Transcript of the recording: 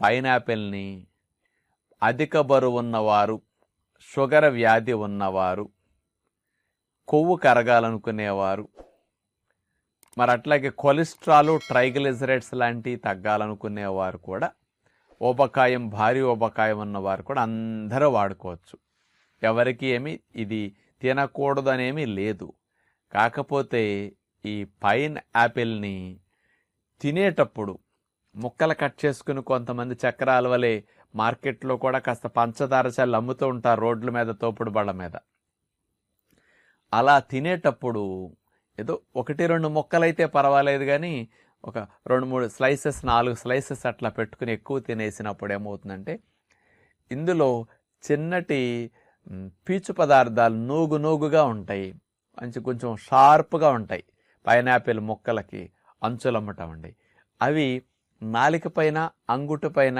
పైనాపిల్ని అధిక బరువు ఉన్నవారు, షుగర్ వ్యాధి ఉన్నవారు, కొవ్వు కరగాలనుకునేవారు, మరి అట్లాగే కొలెస్ట్రాల్, ట్రైగ్లిజరైడ్స్ లాంటివి తగ్గాలనుకునేవారు కూడా, ఊబకాయం, భారీ ఊబకాయం ఉన్నవారు కూడా అందరూ వాడుకోవచ్చు. ఎవరికి ఏమి ఇది తినకూడదు అనేమీ లేదు. కాకపోతే ఈ పైన్ యాపిల్ని తినేటప్పుడు ముక్కలు కట్ చేసుకుని కొంతమంది చక్రాల వలె మార్కెట్లో కూడా కాస్త పంచదార చల్లి అమ్ముతూ ఉంటారు రోడ్ల మీద, తోపుడు బళ్ళ మీద. అలా తినేటప్పుడు ఏదో 1-2 ముక్కలైతే పర్వాలేదు, కానీ ఒక 2-3 స్లైసెస్, 4 స్లైసెస్ అట్లా పెట్టుకుని ఎక్కువ తినేసినప్పుడు ఏమవుతుందంటే ఇందులో చిన్నటి పీచు పదార్థాలు నూగుగా ఉంటాయి, కొంచెం షార్ప్గా ఉంటాయి. పైనాపిల్ ముక్కలకి అంచులమ్మటం అండి. అవి నాలిక పైన, అంగుటి పైన